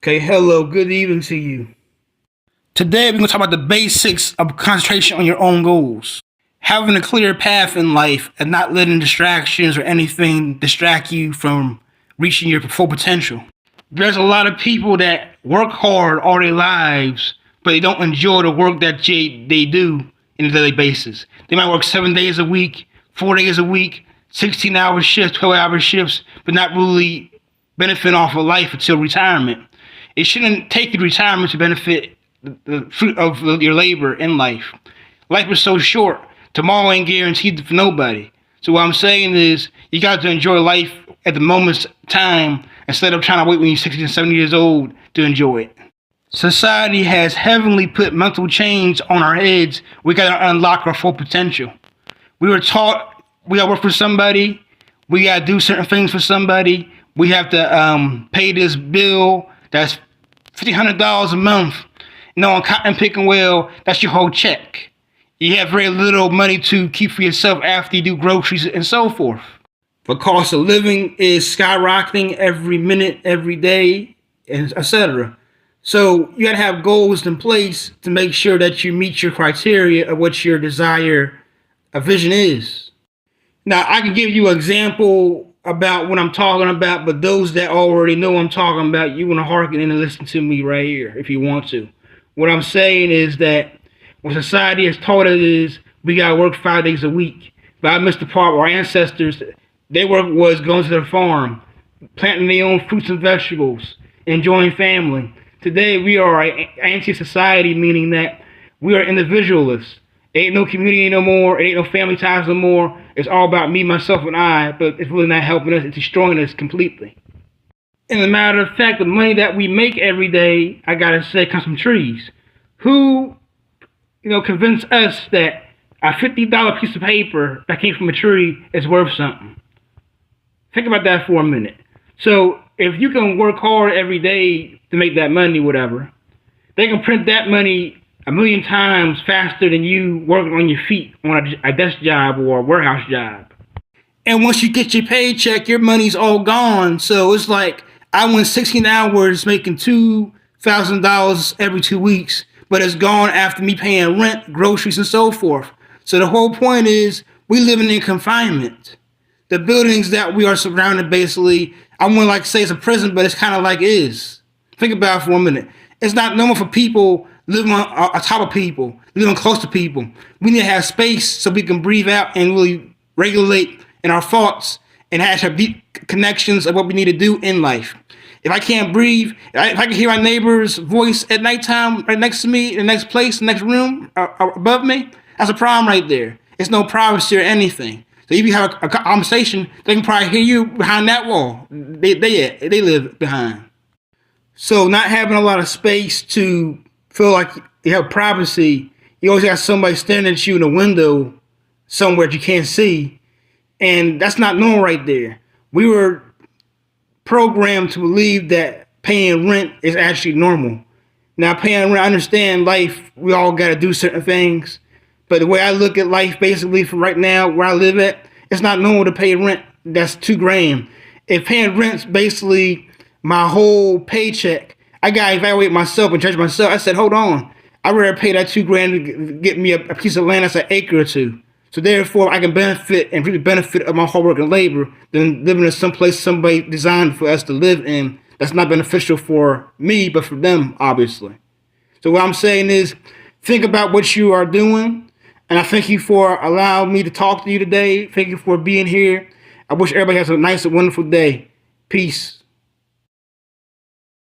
Okay, hello, good evening to you. Today we're going to talk about the basics of concentration on your own goals. Having a clear path in life and not letting distractions or anything distract you from reaching your full potential. There's a lot of people that work hard all their lives, but they don't enjoy the work that they do on a daily basis. They might work 7 days a week, 4 days a week, 16-hour shifts, 12-hour shifts, but not really benefit off of life until retirement. It shouldn't take you to retirement to benefit the fruit of your labor in life. Life is so short. Tomorrow ain't guaranteed for nobody. So what I'm saying is you got to enjoy life at the moment's time instead of trying to wait when you're 60 and 70 years old to enjoy it. Society has heavily put mental chains on our heads. We got to unlock our full potential. We were taught we got to work for somebody. We got to do certain things for somebody. We have to pay this bill. That's $1,500 a month. You know, on cotton picking well, that's your whole check. You have very little money to keep for yourself after you do groceries and so forth. The cost of living is skyrocketing every minute, every day, and etc. So you gotta have goals in place to make sure that you meet your criteria of what your desire, a vision is. Now, I can give you an example about what I'm talking about, but those that already know what I'm talking about, you want to hearken in and listen to me right here if you want to. What I'm saying is that what society has taught us is we got to work 5 days a week. But I missed the part where our ancestors, their work was going to their farm, planting their own fruits and vegetables, enjoying family. Today, we are an anti-society, meaning that we are individualists. There ain't no community no more. It ain't no family ties no more. It's all about me, myself, and I, but it's really not helping us. It's destroying us completely. And as a matter of fact, the money that we make every day, I gotta say, comes from trees. Who, convinced us that a $50 piece of paper that came from a tree is worth something? Think about that for a minute. So if you can work hard every day to make that money, whatever, they can print that money 1,000,000 times faster than you working on your feet on a desk job or a warehouse job. And once you get your paycheck, your money's all gone. So it's like I went 16 hours making $2,000 every 2 weeks, but it's gone after me paying rent, groceries, and so forth. So the whole point is we living in confinement. The buildings that we are surrounded, basically, I wouldn't like to say it's a prison, but it's kind of like it is. Think about it for a minute. It's not normal for people living on top of people, living close to people. We need to have space so we can breathe out and really regulate in our thoughts and have deep connections of what we need to do in life. If I can't breathe, if I can hear my neighbor's voice at nighttime right next to me, in the next place, the next room above me, that's a problem right there. It's no privacy or anything. So if you have a conversation, they can probably hear you behind that wall they live behind. So not having a lot of space to feel like you have privacy, you always got somebody staring at you in a window somewhere that you can't see, and that's not normal right there. We were programmed to believe that paying rent is actually normal. Now, paying rent, I understand life, we all got to do certain things, but the way I look at life, basically, for right now, where I live at, it's not normal to pay rent. That's $2,000. If paying rent's basically my whole paycheck, I gotta evaluate myself and judge myself. I said, hold on, I'd rather pay that $2,000 to get me a piece of land that's an acre or two. So therefore, I can benefit and really benefit of my hard work and labor than living in some place somebody designed for us to live in that's not beneficial for me, but for them, obviously. So what I'm saying is, think about what you are doing, and I thank you for allowing me to talk to you today. Thank you for being here. I wish everybody has a nice and wonderful day. Peace.